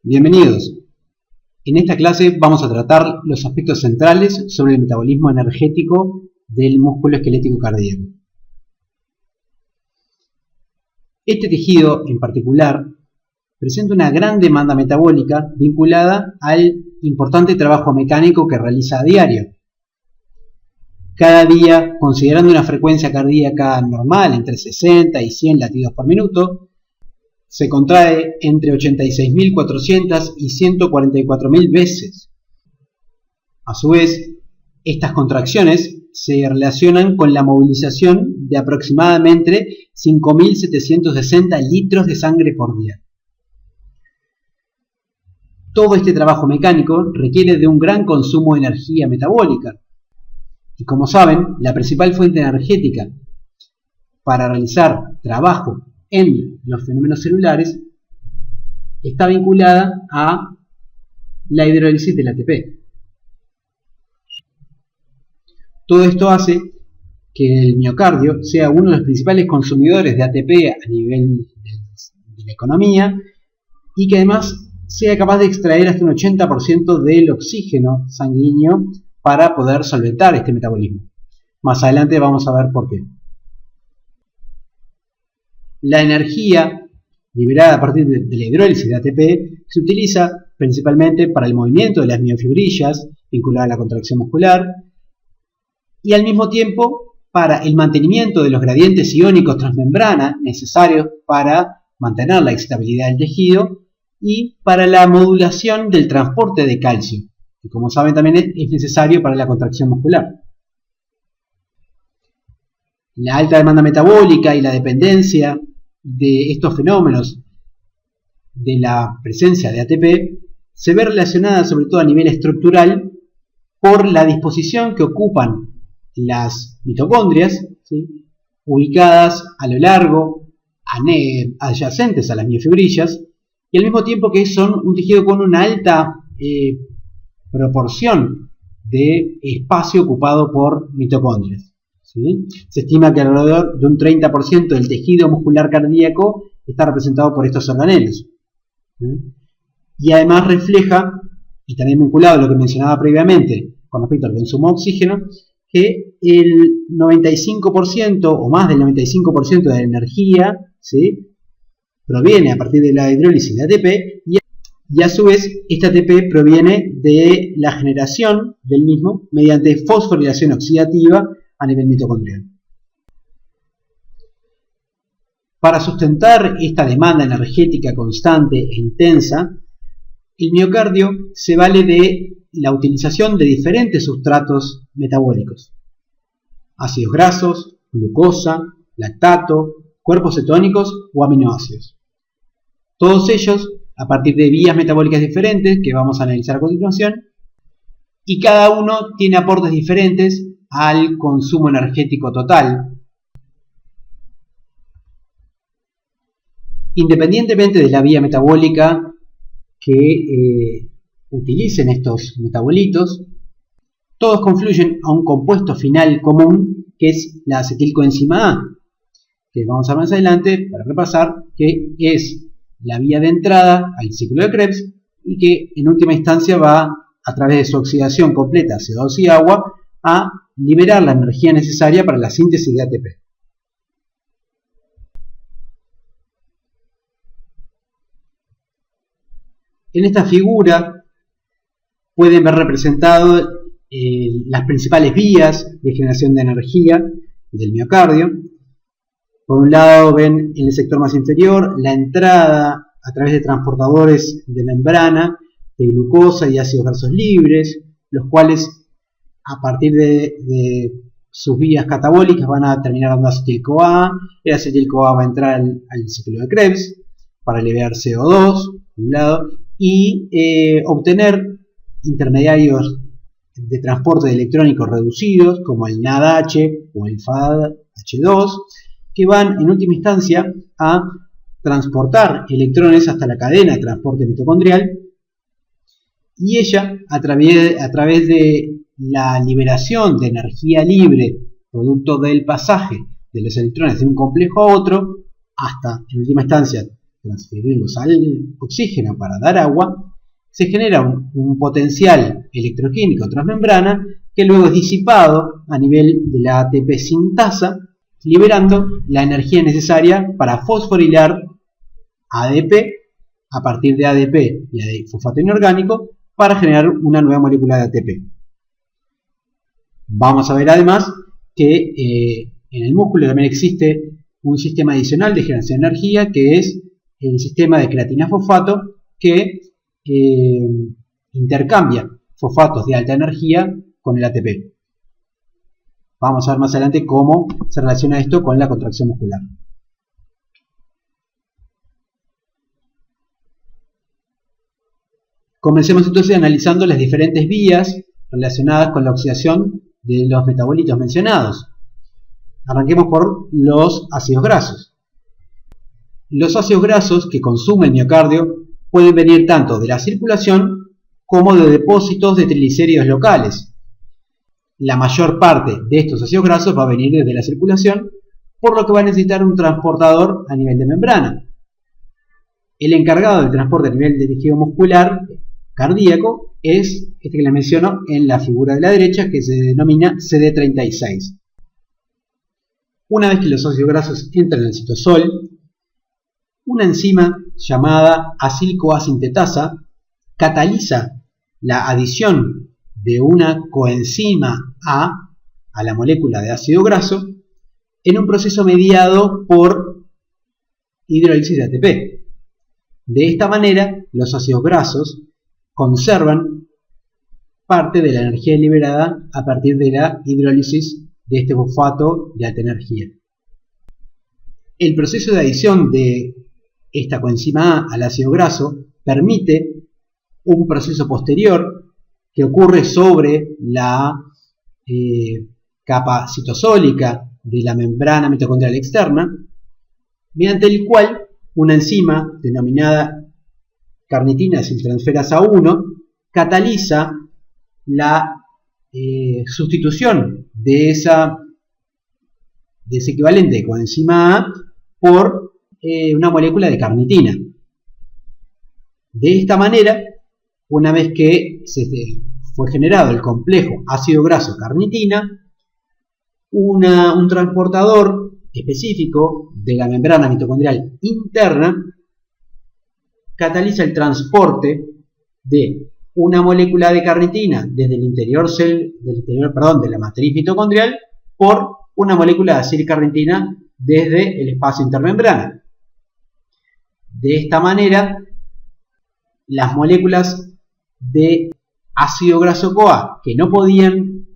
Bienvenidos. En esta clase vamos a tratar los aspectos centrales sobre el metabolismo energético del músculo esquelético cardíaco. Este tejido en particular presenta una gran demanda metabólica vinculada al importante trabajo mecánico que realiza a diario. Cada día, considerando una frecuencia cardíaca normal entre 60 y 100 latidos por minuto, se contrae entre 86.400 y 144.000 veces. A su vez, estas contracciones se relacionan con la movilización de aproximadamente 5.760 litros de sangre por día. Todo este trabajo mecánico requiere de un gran consumo de energía metabólica. Y como saben, la principal fuente energética para realizar trabajo en los fenómenos celulares está vinculada a la hidrólisis del ATP. Todo esto hace que el miocardio sea uno de los principales consumidores de ATP a nivel de la economía y que además sea capaz de extraer hasta un 80% del oxígeno sanguíneo para poder solventar este metabolismo. Más adelante vamos a ver por qué. La energía liberada a partir de la hidrólisis de ATP se utiliza principalmente para el movimiento de las miofibrillas vinculada a la contracción muscular y al mismo tiempo para el mantenimiento de los gradientes iónicos transmembrana necesarios para mantener la excitabilidad del tejido y para la modulación del transporte de calcio, que como saben también es necesario para la contracción muscular. La alta demanda metabólica y la dependencia de estos fenómenos de la presencia de ATP se ve relacionada sobre todo a nivel estructural por la disposición que ocupan las mitocondrias, ¿sí?, ubicadas a lo largo, adyacentes a las miofibrillas, y al mismo tiempo que son un tejido con una alta proporción de espacio ocupado por mitocondrias. ¿Sí? Se estima que alrededor de un 30% del tejido muscular cardíaco está representado por estos organelos. ¿Sí? Y además refleja, y también vinculado a lo que mencionaba previamente con respecto al consumo de oxígeno, que el 95% o más del 95% de la energía, ¿sí?, proviene a partir de la hidrólisis de ATP y a su vez este ATP proviene de la generación del mismo mediante fosforilación oxidativa a nivel mitocondrial. Para sustentar esta demanda energética constante e intensa, el miocardio se vale de la utilización de diferentes sustratos metabólicos: ácidos grasos, glucosa, lactato, cuerpos cetónicos o aminoácidos. Todos ellos a partir de vías metabólicas diferentes que vamos a analizar a continuación, y cada uno tiene aportes diferentes al consumo energético total. Independientemente de la vía metabólica que utilicen estos metabolitos, todos confluyen a un compuesto final común que es la acetilcoenzima A, que vamos a ver más adelante para repasar, que es la vía de entrada al ciclo de Krebs y que en última instancia va a través de su oxidación completa a CO2 y agua a liberar la energía necesaria para la síntesis de ATP. En esta figura pueden ver representado las principales vías de generación de energía del miocardio. Por un lado ven en el sector más inferior la entrada a través de transportadores de membrana de glucosa y ácidos grasos libres, los cuales a partir de sus vías catabólicas van a terminar dando acetil-CoA. El acetil-CoA va a entrar al ciclo de Krebs para liberar CO2 por un lado y obtener intermediarios de transporte de electrónicos reducidos como el NADH o el FADH2, que van en última instancia a transportar electrones hasta la cadena de transporte mitocondrial, y ella a través de la liberación de energía libre producto del pasaje de los electrones de un complejo a otro hasta en última instancia transferirlos al oxígeno para dar agua, se genera un potencial electroquímico transmembrana que luego es disipado a nivel de la ATP sintasa, liberando la energía necesaria para fosforilar ADP a partir de ADP y de fosfato inorgánico para generar una nueva molécula de ATP. Vamos a ver además que en el músculo también existe un sistema adicional de generación de energía, que es el sistema de creatina-fosfato, que intercambia fosfatos de alta energía con el ATP. Vamos a ver más adelante cómo se relaciona esto con la contracción muscular. Comencemos entonces analizando las diferentes vías relacionadas con la oxidación de los metabolitos mencionados. Arranquemos por los ácidos grasos. Los ácidos grasos que consume el miocardio pueden venir tanto de la circulación como de depósitos de triglicéridos locales. La mayor parte de estos ácidos grasos va a venir desde la circulación, por lo que va a necesitar un transportador a nivel de membrana. El encargado del transporte a nivel de tejido muscular cardíaco es este que les menciono en la figura de la derecha, que se denomina CD36. Una vez que los ácidos grasos entran en el citosol, una enzima llamada acil-CoA-sintetasa cataliza la adición de una coenzima a la molécula de ácido graso en un proceso mediado por hidrólisis de ATP. De esta manera, los ácidos grasos conservan parte de la energía liberada a partir de la hidrólisis de este fosfato de alta energía. El proceso de adición de esta coenzima A al ácido graso permite un proceso posterior que ocurre sobre la capa citosólica de la membrana mitocondrial externa, mediante el cual una enzima denominada carnitina aciltransferasa 1 cataliza la sustitución de ese equivalente de coenzima A por una molécula de carnitina. De esta manera, una vez que fue generado el complejo ácido graso carnitina, un transportador específico de la membrana mitocondrial interna cataliza el transporte de una molécula de carnitina desde el interior de la matriz mitocondrial por una molécula de acilcarnitina desde el espacio intermembrana. De esta manera, las moléculas de ácido graso CoA que no podían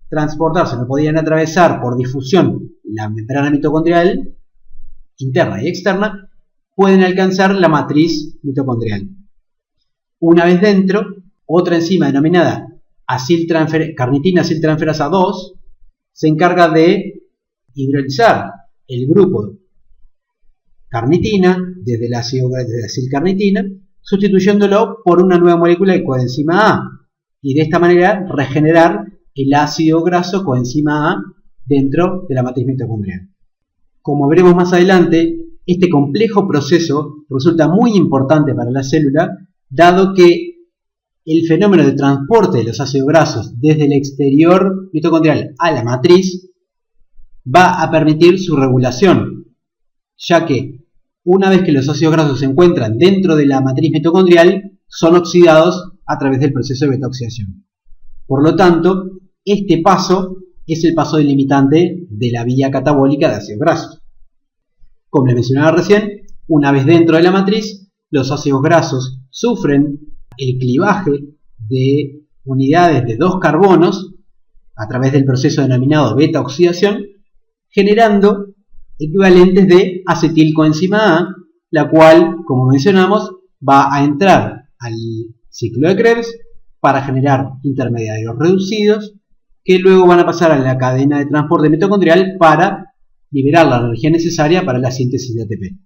transportarse, no podían atravesar por difusión la membrana mitocondrial interna y externa, pueden alcanzar la matriz mitocondrial. Una vez dentro, otra enzima denominada carnitina aciltransferasa 2 se encarga de hidrolizar el grupo carnitina desde la acilcarnitina, sustituyéndolo por una nueva molécula de coenzima A, y de esta manera regenerar el ácido graso coenzima A dentro de la matriz mitocondrial. Como veremos más adelante, este complejo proceso resulta muy importante para la célula, dado que el fenómeno de transporte de los ácidos grasos desde el exterior mitocondrial a la matriz va a permitir su regulación, ya que una vez que los ácidos grasos se encuentran dentro de la matriz mitocondrial, son oxidados a través del proceso de beta-oxidación. Por lo tanto, este paso es el paso delimitante de la vía catabólica de ácidos grasos. Como les mencionaba recién, una vez dentro de la matriz, los ácidos grasos sufren el clivaje de unidades de 2 carbonos a través del proceso denominado beta-oxidación, generando equivalentes de acetilcoenzima A, la cual, como mencionamos, va a entrar al ciclo de Krebs para generar intermediarios reducidos que luego van a pasar a la cadena de transporte mitocondrial para liberar la energía necesaria para la síntesis de ATP.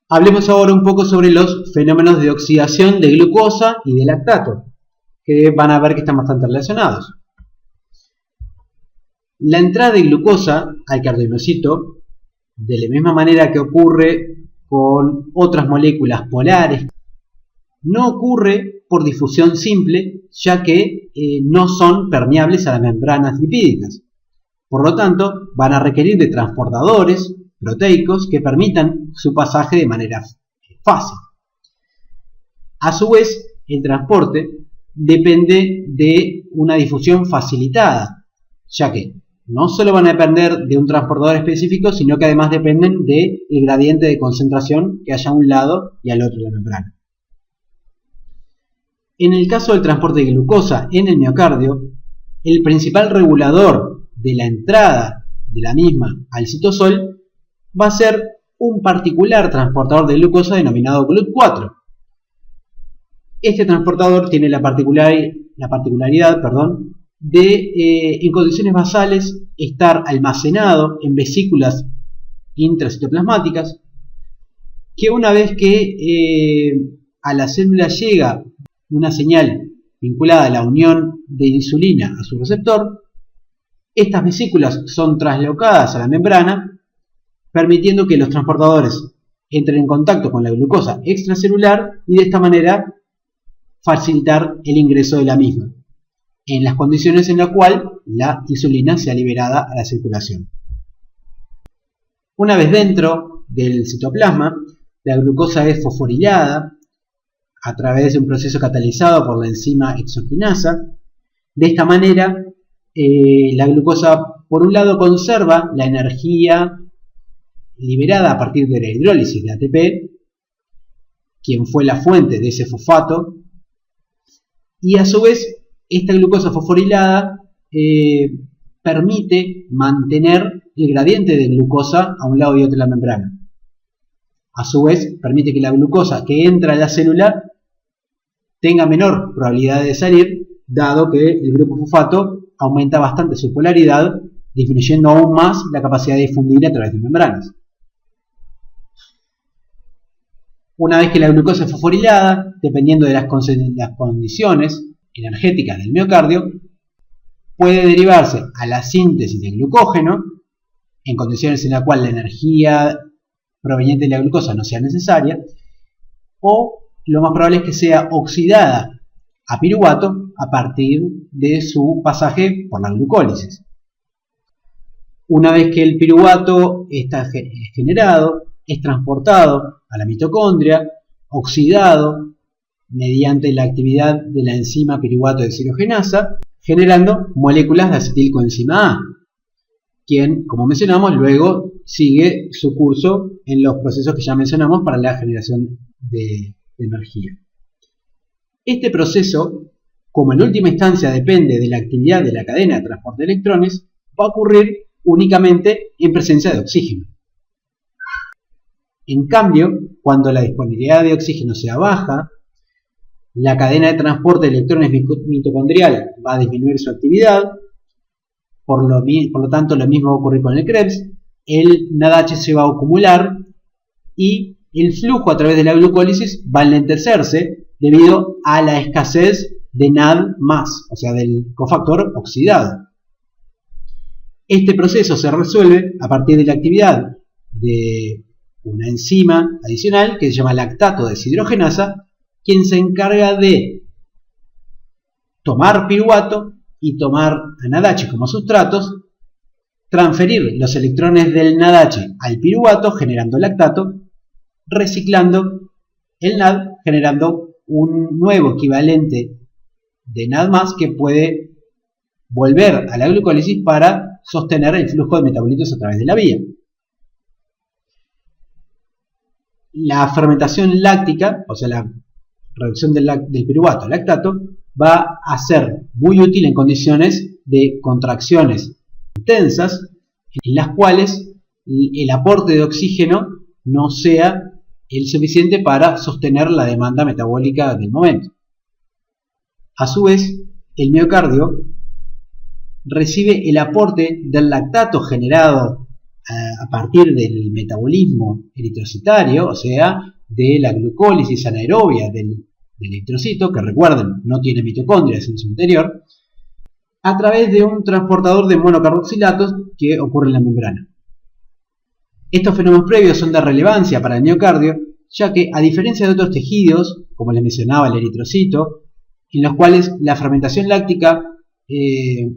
Hablemos ahora un poco sobre los fenómenos de oxidación de glucosa y de lactato, que van a ver que están bastante relacionados. La entrada de glucosa al cardiomiocito De la misma manera que ocurre con otras moléculas polares, no ocurre por difusión simple, ya que no son permeables a las membranas lipídicas. Por lo tanto, van a requerir de transportadores proteicos que permitan su pasaje de manera fácil. A su vez, el transporte depende de una difusión facilitada, ya que no solo van a depender de un transportador específico, sino que además dependen del gradiente de concentración que haya a un lado y al otro de la membrana. En el caso del transporte de glucosa en el miocardio, el principal regulador de la entrada de la misma al citosol va a ser un particular transportador de glucosa denominado GLUT4. Este transportador tiene la particularidad de, en condiciones basales, estar almacenado en vesículas intracitoplasmáticas, que una vez que a la célula llega una señal vinculada a la unión de insulina a su receptor, estas vesículas son traslocadas a la membrana, permitiendo que los transportadores entren en contacto con la glucosa extracelular y de esta manera facilitar el ingreso de la misma, en las condiciones en las cuales la insulina sea liberada a la circulación. Una vez dentro del citoplasma, la glucosa es fosforilada a través de un proceso catalizado por la enzima hexoquinasa. De esta manera, la glucosa, por un lado, conserva la energía liberada a partir de la hidrólisis de ATP, quien fue la fuente de ese fosfato, y a su vez esta glucosa fosforilada permite mantener el gradiente de glucosa a un lado y otro de la membrana. A su vez permite que la glucosa que entra a la célula tenga menor probabilidad de salir, dado que el grupo fosfato aumenta bastante su polaridad, disminuyendo aún más la capacidad de difundir a través de membranas. Una vez que la glucosa es fosforilada, dependiendo de las condiciones energéticas del miocardio, puede derivarse a la síntesis de glucógeno, en condiciones en las cuales la energía proveniente de la glucosa no sea necesaria, o lo más probable es que sea oxidada a piruvato a partir de su pasaje por la glucólisis. Una vez que el piruvato está generado, es transportado a la mitocondria, oxidado mediante la actividad de la enzima piruvato deshidrogenasa, generando moléculas de acetilcoenzima A, quien, como mencionamos, luego sigue su curso en los procesos que ya mencionamos para la generación de energía. Este proceso, como en última instancia depende de la actividad de la cadena de transporte de electrones, va a ocurrir únicamente en presencia de oxígeno. En cambio, cuando la disponibilidad de oxígeno sea baja, la cadena de transporte de electrones mitocondrial va a disminuir su actividad. Por lo tanto, lo mismo va a ocurrir con el Krebs. El NADH se va a acumular y el flujo a través de la glucólisis va a enlentecerse debido a la escasez de NAD+, o sea, del cofactor oxidado. Este proceso se resuelve a partir de la actividad de una enzima adicional que se llama lactato deshidrogenasa, quien se encarga de tomar piruvato y tomar a NADH como sustratos, transferir los electrones del NADH al piruvato generando lactato, reciclando el NAD generando un nuevo equivalente de NAD+ que puede volver a la glucólisis para sostener el flujo de metabolitos a través de la vía. La fermentación láctica, o sea la reducción del piruvato al lactato, va a ser muy útil en condiciones de contracciones intensas en las cuales el aporte de oxígeno no sea el suficiente para sostener la demanda metabólica del momento. A su vez, el miocardio recibe el aporte del lactato generado a partir del metabolismo eritrocitario, o sea, de la glucólisis anaerobia del eritrocito, que recuerden, no tiene mitocondrias en su interior, a través de un transportador de monocarboxilatos que ocurre en la membrana. Estos fenómenos previos son de relevancia para el miocardio, ya que, a diferencia de otros tejidos, como les mencionaba el eritrocito, en los cuales la fermentación láctica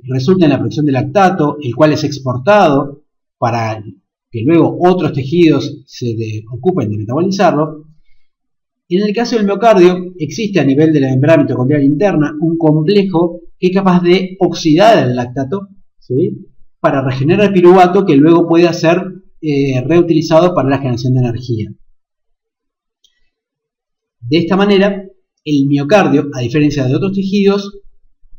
resulta en la producción de lactato, el cual es exportado para que luego otros tejidos se ocupen de metabolizarlo. En el caso del miocardio, existe a nivel de la membrana mitocondrial interna un complejo que es capaz de oxidar el lactato, ¿sí?, para regenerar el piruvato que luego puede ser reutilizado para la generación de energía. De esta manera, el miocardio, a diferencia de otros tejidos,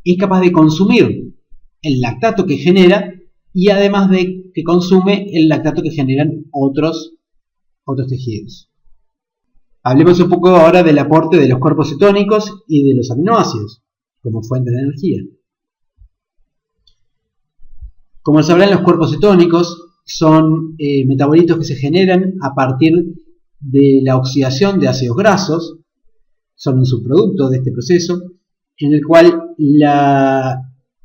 es capaz de consumir el lactato que genera y además de que consume el lactato que generan otros tejidos. Hablemos un poco ahora del aporte de los cuerpos cetónicos y de los aminoácidos como fuente de energía. Como sabrán, los cuerpos cetónicos son metabolitos que se generan a partir de la oxidación de ácidos grasos. Son un subproducto de este proceso en el cual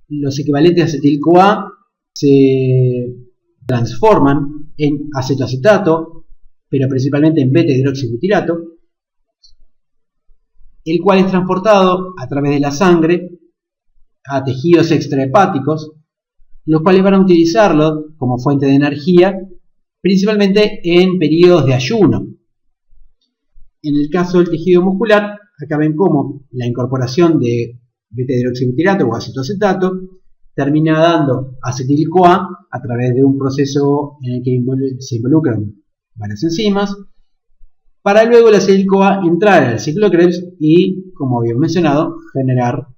los equivalentes de acetil-CoA se transforman en acetoacetato, pero principalmente en beta-hidroxibutirato, el cual es transportado a través de la sangre a tejidos extrahepáticos, los cuales van a utilizarlo como fuente de energía, principalmente en periodos de ayuno. En el caso del tejido muscular, acá ven cómo la incorporación de beta-hidroxibutirato o acetoacetato termina dando acetil-CoA a través de un proceso en el que se involucran varias enzimas, para luego el acetil-CoA entrar al ciclo Krebs y, como habíamos mencionado, generar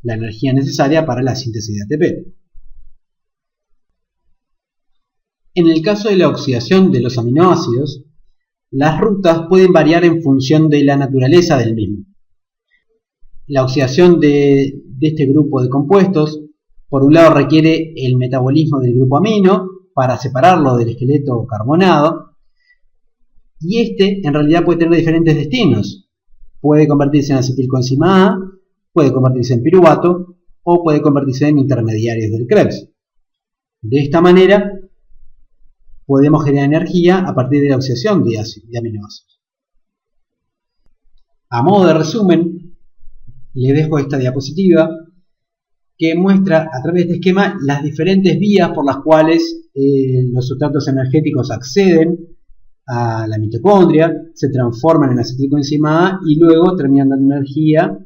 la energía necesaria para la síntesis de ATP. En el caso de la oxidación de los aminoácidos, las rutas pueden variar en función de la naturaleza del mismo. La oxidación de este grupo de compuestos, por un lado, requiere el metabolismo del grupo amino para separarlo del esqueleto carbonado, y este en realidad puede tener diferentes destinos. Puede convertirse en acetilcoenzima A, puede convertirse en piruvato o puede convertirse en intermediarios del Krebs. De esta manera podemos generar energía a partir de la oxidación de aminoácidos. A modo de resumen, les dejo esta diapositiva que muestra a través de este esquema las diferentes vías por las cuales los sustratos energéticos acceden a la mitocondria, se transforman en acetilcoenzima A y luego terminan dando energía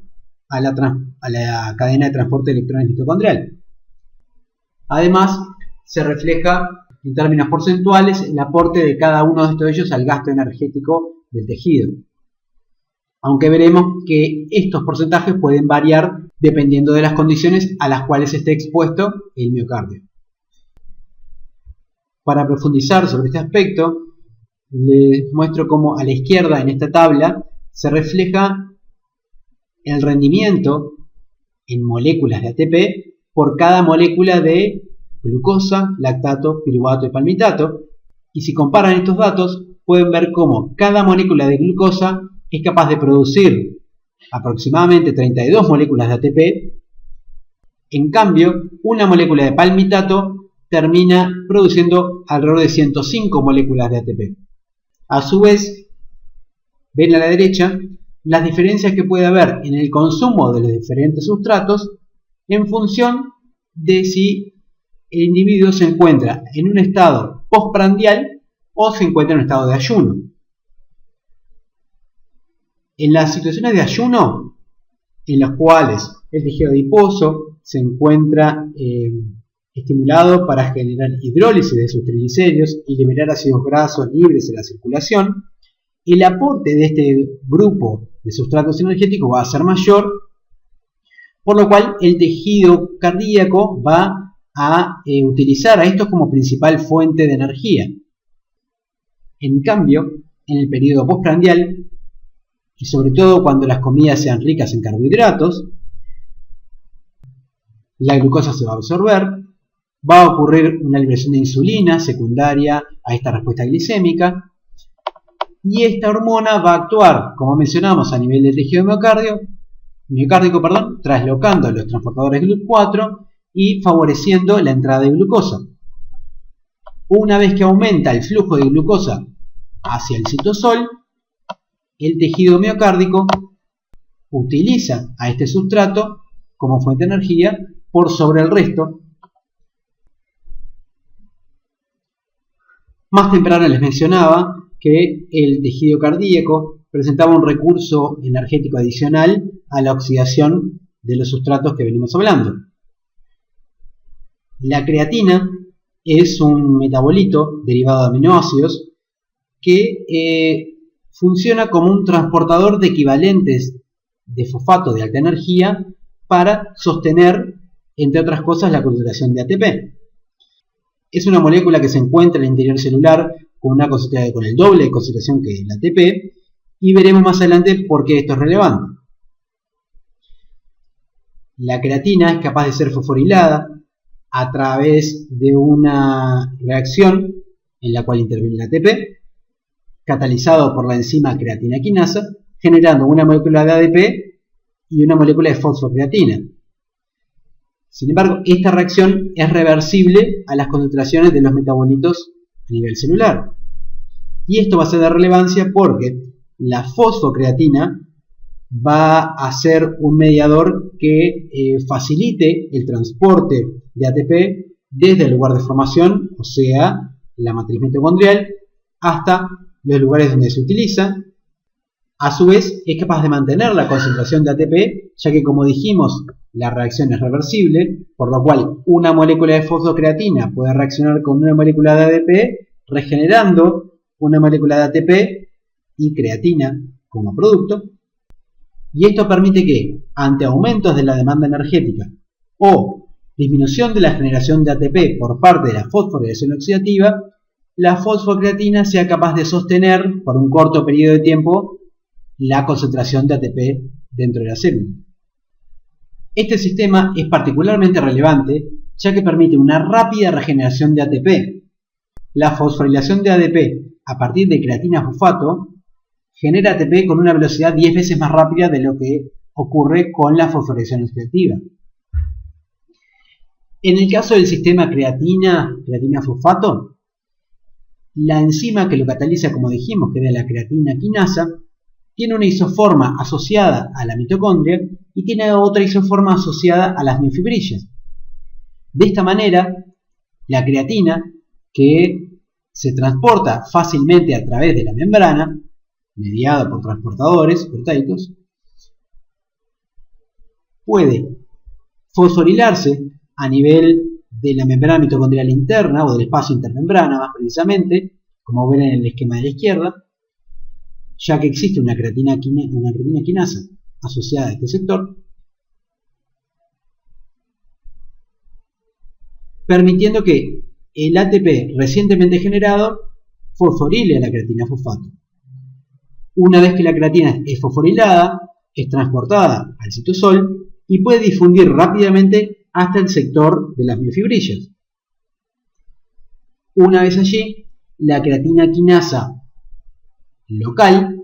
a la cadena de transporte de electrones mitocondrial. Además, se refleja en términos porcentuales el aporte de cada uno de estos ellos al gasto energético del tejido. Aunque veremos que estos porcentajes pueden variar dependiendo de las condiciones a las cuales esté expuesto el miocardio. Para profundizar sobre este aspecto, les muestro cómo a la izquierda en esta tabla se refleja el rendimiento en moléculas de ATP por cada molécula de glucosa, lactato, piruvato y palmitato, y si comparan estos datos pueden ver cómo cada molécula de glucosa es capaz de producir aproximadamente 32 moléculas de ATP. En cambio, una molécula de palmitato termina produciendo alrededor de 105 moléculas de ATP. A su vez, ven a la derecha las diferencias que puede haber en el consumo de los diferentes sustratos en función de si el individuo se encuentra en un estado postprandial o se encuentra en un estado de ayuno. En las situaciones de ayuno, en las cuales el tejido adiposo se encuentra estimulado para generar hidrólisis de sus triglicéridos y liberar ácidos grasos libres en la circulación, el aporte de este grupo de sustratos energéticos va a ser mayor, por lo cual el tejido cardíaco va a utilizar a estos como principal fuente de energía. En cambio, en el periodo postprandial, y sobre todo cuando las comidas sean ricas en carbohidratos, la glucosa se va a absorber, va a ocurrir una liberación de insulina secundaria a esta respuesta glicémica, y esta hormona va a actuar, como mencionamos, a nivel del tejido miocárdico, traslocando los transportadores GLUT4 y favoreciendo la entrada de glucosa. Una vez que aumenta el flujo de glucosa hacia el citosol, el tejido miocárdico utiliza a este sustrato como fuente de energía por sobre el resto. Más temprano les mencionaba que el tejido cardíaco presentaba un recurso energético adicional a la oxidación de los sustratos que venimos hablando. La creatina es un metabolito derivado de aminoácidos que funciona como un transportador de equivalentes de fosfato de alta energía para sostener, entre otras cosas, la concentración de ATP. Es una molécula que se encuentra en el interior celular con el doble de concentración que el ATP, y veremos más adelante por qué esto es relevante. La creatina es capaz de ser fosforilada a través de una reacción en la cual interviene el ATP, catalizado por la enzima creatina quinasa, generando una molécula de ADP y una molécula de fosfocreatina. Sin embargo, esta reacción es reversible a las concentraciones de los metabolitos a nivel celular. Y esto va a ser de relevancia porque la fosfocreatina va a ser un mediador que facilite el transporte de ATP desde el lugar de formación, o sea, la matriz mitocondrial, hasta los lugares donde se utiliza. A su vez, es capaz de mantener la concentración de ATP, ya que, como dijimos, la reacción es reversible, por lo cual una molécula de fosfocreatina puede reaccionar con una molécula de ADP, regenerando una molécula de ATP y creatina como producto. Y esto permite que, ante aumentos de la demanda energética o disminución de la generación de ATP por parte de la fosforilación oxidativa, la fosfocreatina sea capaz de sostener por un corto periodo de tiempo la concentración de ATP dentro de la célula. Este sistema es particularmente relevante ya que permite una rápida regeneración de ATP. La fosforilación de ADP a partir de creatina fosfato genera ATP con una velocidad 10 veces más rápida de lo que ocurre con la fosforilación oxidativa. En el caso del sistema creatina fosfato, la enzima que lo cataliza, como dijimos, que era la creatina quinasa, tiene una isoforma asociada a la mitocondria y tiene otra isoforma asociada a las miofibrillas. De esta manera, la creatina, que se transporta fácilmente a través de la membrana, mediada por transportadores proteicos, puede fosforilarse a nivel de la membrana mitocondrial interna o del espacio intermembrana más precisamente, como ven en el esquema de la izquierda, ya que existe una creatina quinasa asociada a este sector, permitiendo que el ATP recientemente generado fosforile a la creatina fosfato. Una vez que la creatina es fosforilada, es transportada al citosol y puede difundir rápidamente hasta el sector de las miofibrillas. Una vez allí, la creatina quinasa local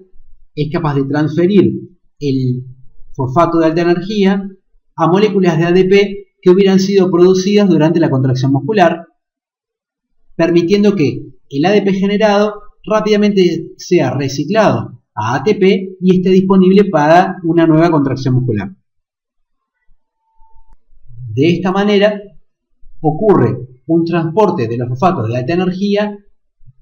es capaz de transferir el fosfato de alta energía a moléculas de ADP que hubieran sido producidas durante la contracción muscular, permitiendo que el ADP generado rápidamente sea reciclado a ATP y esté disponible para una nueva contracción muscular. De esta manera ocurre un transporte de los fosfatos de alta energía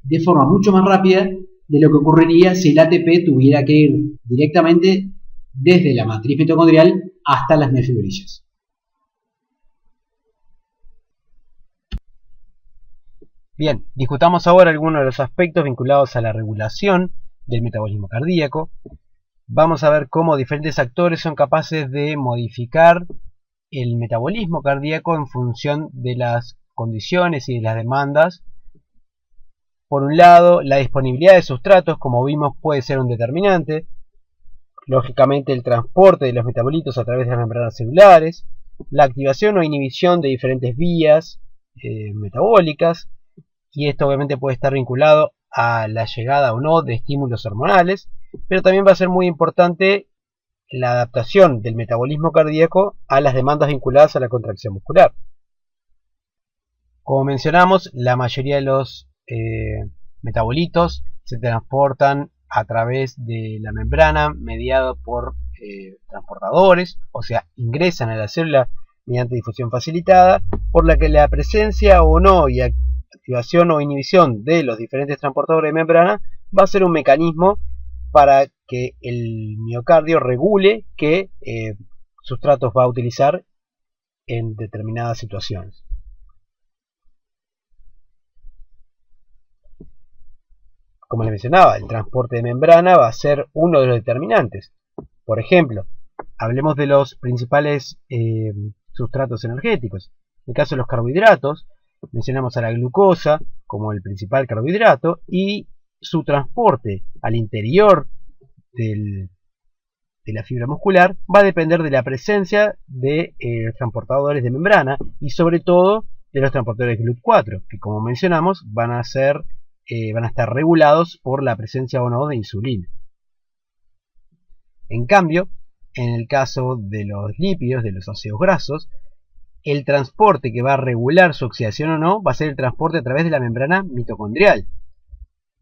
de forma mucho más rápida de lo que ocurriría si el ATP tuviera que ir directamente desde la matriz mitocondrial hasta las miofibrillas. Bien, discutamos ahora algunos de los aspectos vinculados a la regulación del metabolismo cardíaco. Vamos a ver cómo diferentes actores son capaces de modificar el metabolismo cardíaco en función de las condiciones y de las demandas. Por un lado, la disponibilidad de sustratos, como vimos, puede ser un determinante. Lógicamente, el transporte de los metabolitos a través de las membranas celulares, la activación o inhibición de diferentes vías metabólicas, y esto obviamente puede estar vinculado a la llegada o no de estímulos hormonales, pero también va a ser muy importante la adaptación del metabolismo cardíaco a las demandas vinculadas a la contracción muscular. Como mencionamos, la mayoría de los metabolitos se transportan a través de la membrana, mediado por transportadores, o sea, ingresan a la célula mediante difusión facilitada, por la que la presencia o no y activación o inhibición de los diferentes transportadores de membrana va a ser un mecanismo para que el miocardio regule qué sustratos va a utilizar en determinadas situaciones. Como les mencionaba, el transporte de membrana va a ser uno de los determinantes. Por ejemplo, hablemos de los principales sustratos energéticos. En el caso de los carbohidratos, mencionamos a la glucosa como el principal carbohidrato y su transporte al interior de la fibra muscular va a depender de la presencia de transportadores de membrana y sobre todo de los transportadores GLUT4, que como mencionamos van a estar regulados por la presencia o no de insulina. En cambio, en el caso de los lípidos, de los ácidos grasos, el transporte que va a regular su oxidación o no va a ser el transporte a través de la membrana mitocondrial,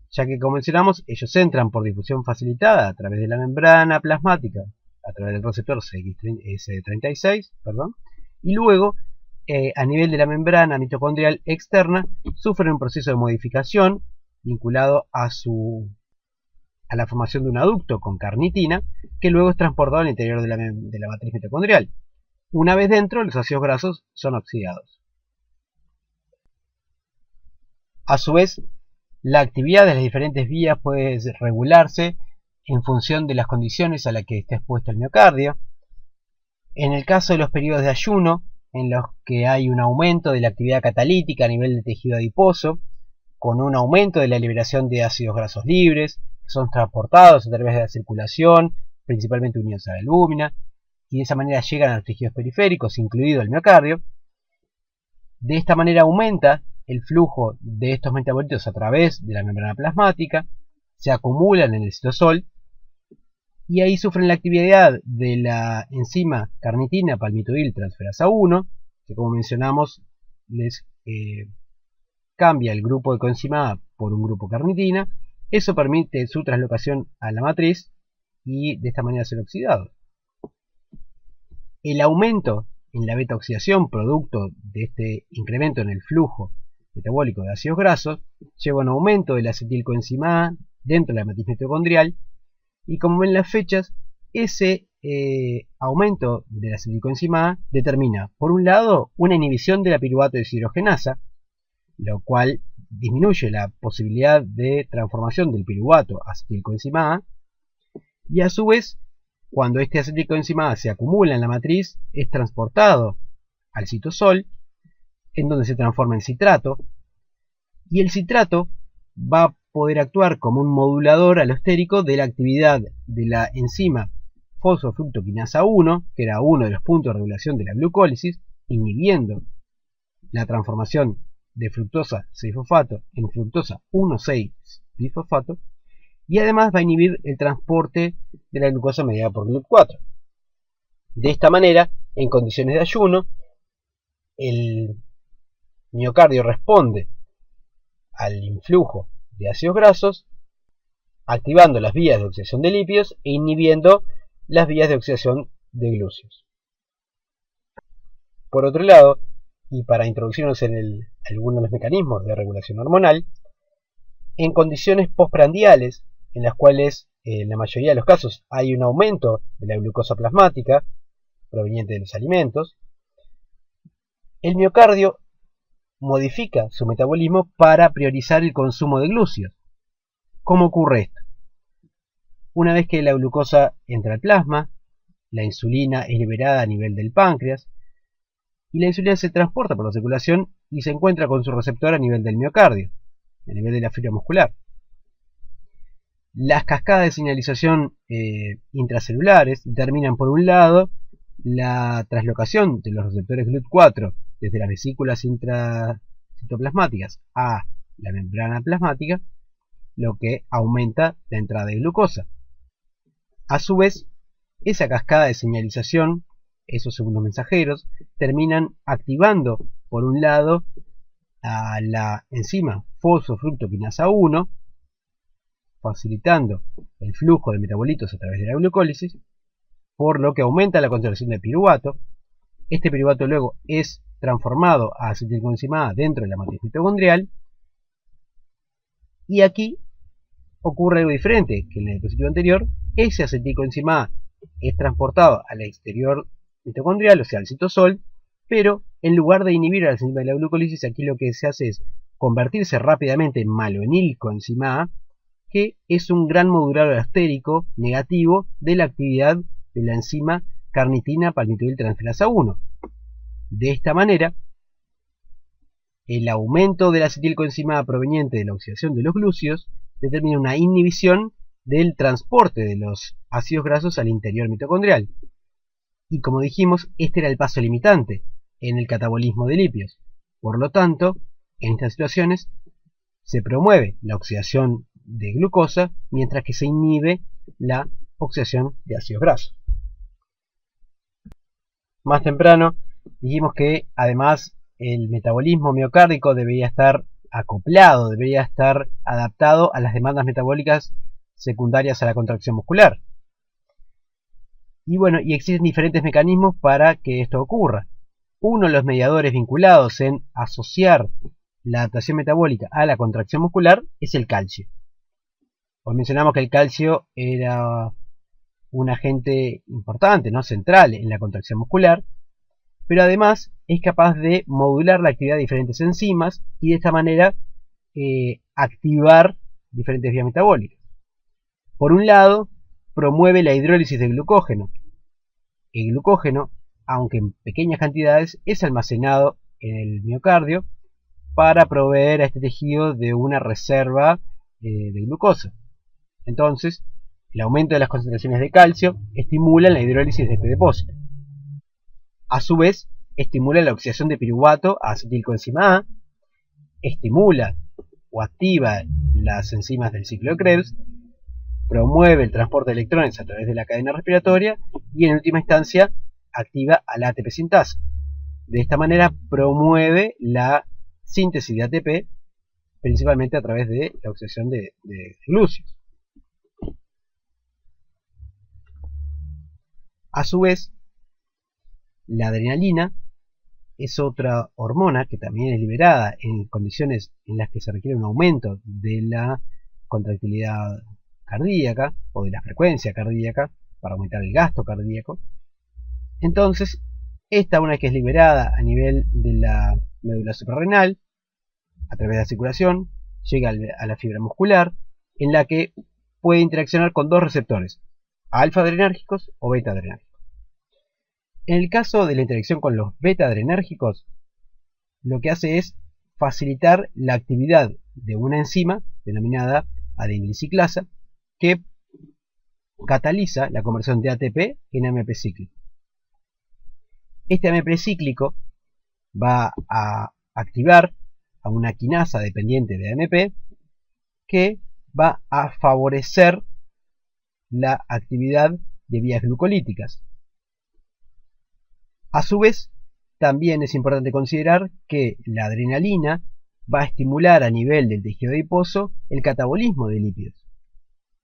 ya que como mencionamos, ellos entran por difusión facilitada a través de la membrana plasmática, a través del receptor CD36, y luego a nivel de la membrana mitocondrial externa sufren un proceso de modificación vinculado a la formación de un aducto con carnitina, que luego es transportado al interior de la matriz mitocondrial. Una vez dentro, los ácidos grasos son oxidados. A su vez, la actividad de las diferentes vías puede regularse en función de las condiciones a las que esté expuesto el miocardio. En el caso de los periodos de ayuno, en los que hay un aumento de la actividad catalítica a nivel del tejido adiposo, con un aumento de la liberación de ácidos grasos libres, que son transportados a través de la circulación, principalmente unidos a la albúmina, y de esa manera llegan a los tejidos periféricos, incluido el miocardio. De esta manera aumenta el flujo de estos metabolitos a través de la membrana plasmática, se acumulan en el citosol, y ahí sufren la actividad de la enzima carnitina palmitoil transferasa 1, que como mencionamos les cambia el grupo de coenzima A por un grupo carnitina. Eso permite su translocación a la matriz y de esta manera ser oxidado. El aumento en la beta oxidación producto de este incremento en el flujo metabólico de ácidos grasos lleva a un aumento de la acetilcoenzima A dentro de la matriz mitocondrial, y como ven las fechas, ese aumento de la acetilcoenzima A determina, por un lado, una inhibición de la piruvato deshidrogenasa, lo cual disminuye la posibilidad de transformación del piruvato a acetilcoenzima A, y a su vez, cuando este acetilcoenzima A se acumula en la matriz, es transportado al citosol, en donde se transforma en citrato, y el citrato va a poder actuar como un modulador alostérico de la actividad de la enzima fosfofructoquinasa 1, que era uno de los puntos de regulación de la glucólisis, inhibiendo la transformación de fructosa 6-fosfato en fructosa 1,6-bisfosfato, y además va a inhibir el transporte de la glucosa mediada por GLUT4. De esta manera, en condiciones de ayuno, el miocardio responde al influjo de ácidos grasos, activando las vías de oxidación de lípidos e inhibiendo las vías de oxidación de glúceos. Por otro lado, y para introducirnos en algunos de los mecanismos de regulación hormonal, en condiciones postprandiales, en las cuales en la mayoría de los casos hay un aumento de la glucosa plasmática proveniente de los alimentos, el miocardio modifica su metabolismo para priorizar el consumo de glúceos. ¿Cómo ocurre esto? Una vez que la glucosa entra al plasma, la insulina es liberada a nivel del páncreas, y la insulina se transporta por la circulación y se encuentra con su receptor a nivel del miocardio, a nivel de la fibra muscular. Las cascadas de señalización intracelulares determinan, por un lado, la translocación de los receptores GLUT4 desde las vesículas intracitoplasmáticas a la membrana plasmática, lo que aumenta la entrada de glucosa. A su vez, esa cascada de señalización, esos segundos mensajeros, terminan activando, por un lado, a la enzima fosfofructoquinasa 1, facilitando el flujo de metabolitos a través de la glucólisis, por lo que aumenta la concentración de piruvato. Este piruvato luego es transformado a acetilcoenzima A dentro de la matriz mitocondrial, y aquí ocurre algo diferente que en el diapositivo anterior. Ese acetilcoenzima A es transportado al exterior mitocondrial, o sea al citosol, pero en lugar de inhibir la enzima de la glucólisis, aquí lo que se hace es convertirse rápidamente en malonilcoenzima A, que es un gran modulador allostérico negativo de la actividad de la enzima carnitina palmitoyltransferasa 1. De esta manera, el aumento de la acetilcoenzima A proveniente de la oxidación de los glúcidos determina una inhibición del transporte de los ácidos grasos al interior mitocondrial. Y como dijimos, este era el paso limitante en el catabolismo de lípidos. Por lo tanto, en estas situaciones se promueve la oxidación de glucosa, mientras que se inhibe la oxidación de ácidos grasos. Más temprano dijimos que además el metabolismo miocárdico debería estar acoplado, debería estar adaptado a las demandas metabólicas secundarias a la contracción muscular. Y bueno, y existen diferentes mecanismos para que esto ocurra. Uno de los mediadores vinculados en asociar la adaptación metabólica a la contracción muscular es el calcio. Os mencionamos que el calcio era un agente importante, ¿no?, central en la contracción muscular, pero además es capaz de modular la actividad de diferentes enzimas y de esta manera activar diferentes vías metabólicas. Por un lado, promueve la hidrólisis de glucógeno. El glucógeno, aunque en pequeñas cantidades, es almacenado en el miocardio para proveer a este tejido de una reserva de glucosa. Entonces, el aumento de las concentraciones de calcio estimula la hidrólisis de este depósito. A su vez, estimula la oxidación de piruvato a acetilcoenzima A, estimula o activa las enzimas del ciclo de Krebs, promueve el transporte de electrones a través de la cadena respiratoria y en última instancia activa a la ATP sintasa. De esta manera promueve la síntesis de ATP, principalmente a través de la oxidación de glúcidos. A su vez, la adrenalina es otra hormona que también es liberada en condiciones en las que se requiere un aumento de la contractilidad cardíaca o de la frecuencia cardíaca para aumentar el gasto cardíaco. Entonces, esta, una vez que es liberada a nivel de la médula suprarrenal, a través de la circulación, llega a la fibra muscular, en la que puede interaccionar con dos receptores, alfa-adrenérgicos o beta-adrenérgicos. En el caso de la interacción con los beta-adrenérgicos, lo que hace es facilitar la actividad de una enzima denominada adenilciclasa que cataliza la conversión de ATP en AMP cíclico. Este AMP cíclico va a activar a una quinasa dependiente de AMP que va a favorecer la actividad de vías glucolíticas. A su vez, también es importante considerar que la adrenalina va a estimular a nivel del tejido adiposo el catabolismo de lípidos.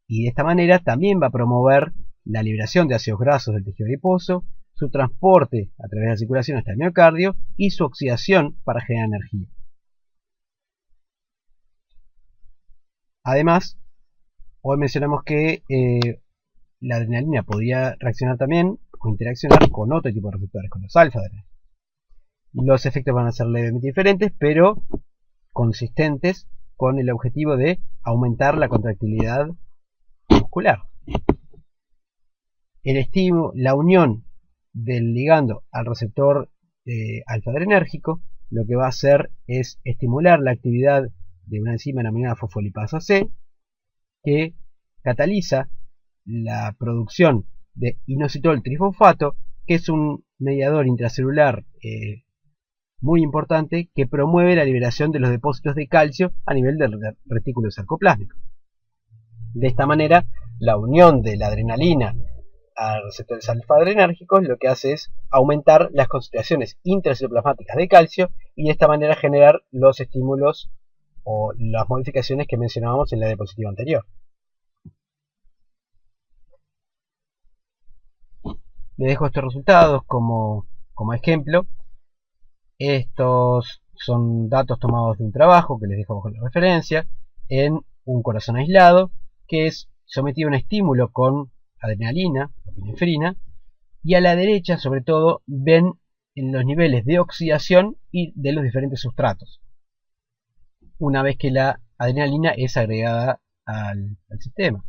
Y de esta manera también va a promover la liberación de ácidos grasos del tejido adiposo, su transporte a través de la circulación hasta el miocardio y su oxidación para generar energía. Además, hoy mencionamos que la adrenalina podría reaccionar también o interaccionar con otro tipo de receptores, con los alfa-adrenérgicos. Los efectos van a ser levemente diferentes, pero consistentes con el objetivo de aumentar la contractilidad muscular. El estímulo, la unión del ligando al receptor alfa-adrenérgico, lo que va a hacer es estimular la actividad de una enzima denominada fosfolipasa C, que cataliza la producción de inositol trifosfato, que es un mediador intracelular muy importante que promueve la liberación de los depósitos de calcio a nivel del retículo sarcoplásmico. De esta manera, la unión de la adrenalina a receptores alfa-adrenérgicos, lo que hace es aumentar las concentraciones intracitoplasmáticas de calcio y de esta manera generar los estímulos o las modificaciones que mencionábamos en la diapositiva anterior. Les dejo estos resultados como ejemplo. Estos son datos tomados de un trabajo que les dejo bajo la referencia en un corazón aislado que es sometido a un estímulo con adrenalina o epinefrina, y a la derecha sobre todo ven en los niveles de oxidación y de los diferentes sustratos una vez que la adrenalina es agregada al sistema.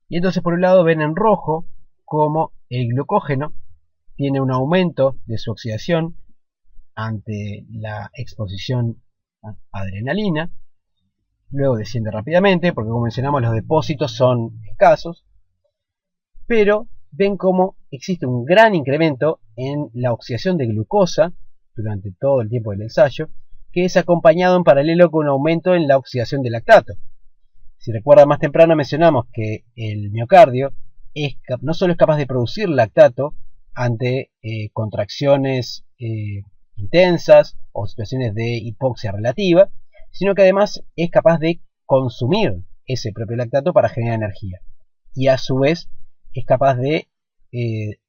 Y entonces por un lado ven en rojo como el glucógeno tiene un aumento de su oxidación ante la exposición a adrenalina, luego desciende rápidamente porque, como mencionamos, los depósitos son escasos, pero ven cómo existe un gran incremento en la oxidación de glucosa durante todo el tiempo del ensayo, que es acompañado en paralelo con un aumento en la oxidación de lactato. Si recuerdan, más temprano mencionamos que el miocardio no solo es capaz de producir lactato ante contracciones intensas o situaciones de hipoxia relativa, sino que además es capaz de consumir ese propio lactato para generar energía. Y a su vez es capaz de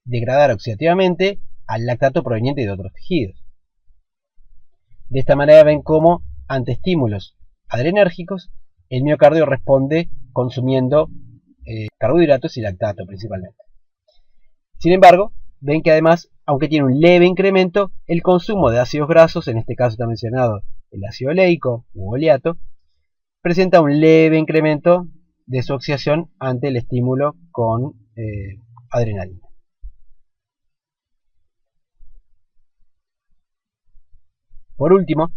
degradar oxidativamente al lactato proveniente de otros tejidos. De esta manera ven cómo ante estímulos adrenérgicos el miocardio responde consumiendo carbohidratos y lactato principalmente. Sin embargo, ven que además, aunque tiene un leve incremento, el consumo de ácidos grasos, en este caso está mencionado el ácido oleico u oleato, presenta un leve incremento de su oxidación ante el estímulo con adrenalina. Por último,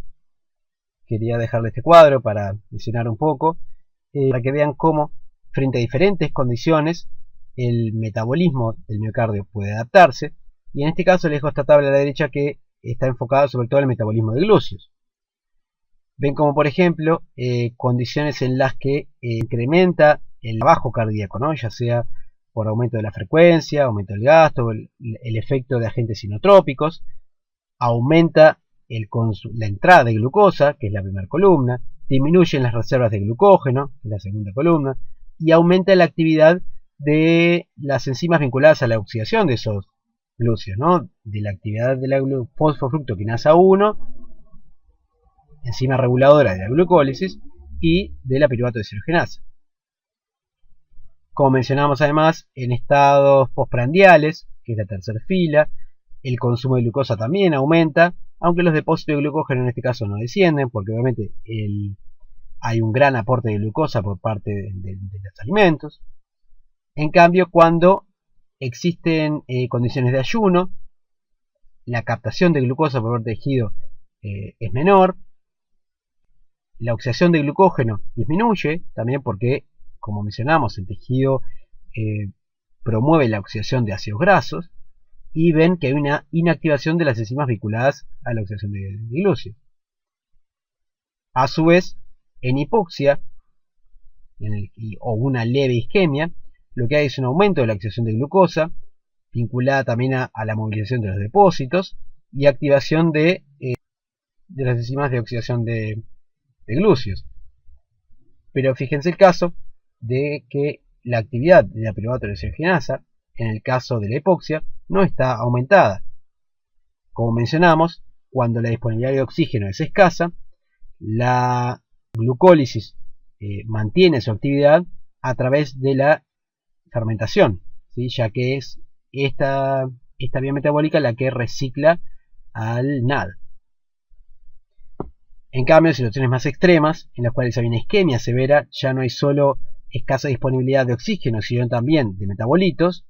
quería dejarles este cuadro para mencionar un poco, para que vean cómo, frente a diferentes condiciones, el metabolismo del miocardio puede adaptarse, y en este caso les dejo esta tabla a la derecha que está enfocada sobre todo en el metabolismo de glúceos. Ven como, por ejemplo, condiciones en las que incrementa el trabajo cardíaco, ¿no? Ya sea por aumento de la frecuencia, aumento del gasto, el efecto de agentes inotrópicos, aumenta la entrada de glucosa, que es la primera columna, disminuyen las reservas de glucógeno, que es la segunda columna, y aumenta la actividad de las enzimas vinculadas a la oxidación de esos glúceos, ¿no? De la actividad de la fosfofructoquinasa 1, enzima reguladora de la glucólisis, y de la piruvato deshidrogenasa. Como mencionamos además, en estados postprandiales, que es la tercera fila, el consumo de glucosa también aumenta, aunque los depósitos de glucógeno en este caso no descienden, porque obviamente hay un gran aporte de glucosa por parte de los alimentos. En cambio, cuando existen condiciones de ayuno, la captación de glucosa por el tejido es menor, la oxidación de glucógeno disminuye, también porque, como mencionamos, el tejido promueve la oxidación de ácidos grasos, y ven que hay una inactivación de las enzimas vinculadas a la oxidación de glúcidos. A su vez, en hipoxia o una leve isquemia, lo que hay es un aumento de la oxidación de glucosa, vinculada también a la movilización de los depósitos y activación de las enzimas de oxidación de glúceos. Pero fíjense el caso de que la actividad de la piruvato deshidrogenasa, en el caso de la hipoxia, no está aumentada. Como mencionamos, cuando la disponibilidad de oxígeno es escasa, la glucólisis mantiene su actividad a través de la fermentación, ¿sí? Ya que es esta vía metabólica la que recicla al NAD. En cambio, en situaciones más extremas, en las cuales hay una isquemia severa, ya no hay solo escasa disponibilidad de oxígeno, sino también de metabolitos.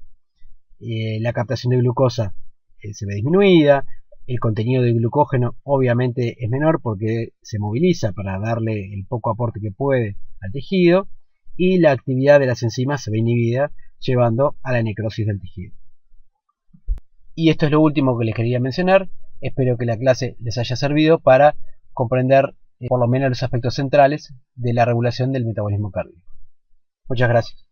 La captación de glucosa se ve disminuida, el contenido de glucógeno obviamente es menor porque se moviliza para darle el poco aporte que puede al tejido, y la actividad de las enzimas se ve inhibida, llevando a la necrosis del tejido. Y esto es lo último que les quería mencionar. Espero que la clase les haya servido para comprender por lo menos los aspectos centrales de la regulación del metabolismo cardíaco. Muchas gracias.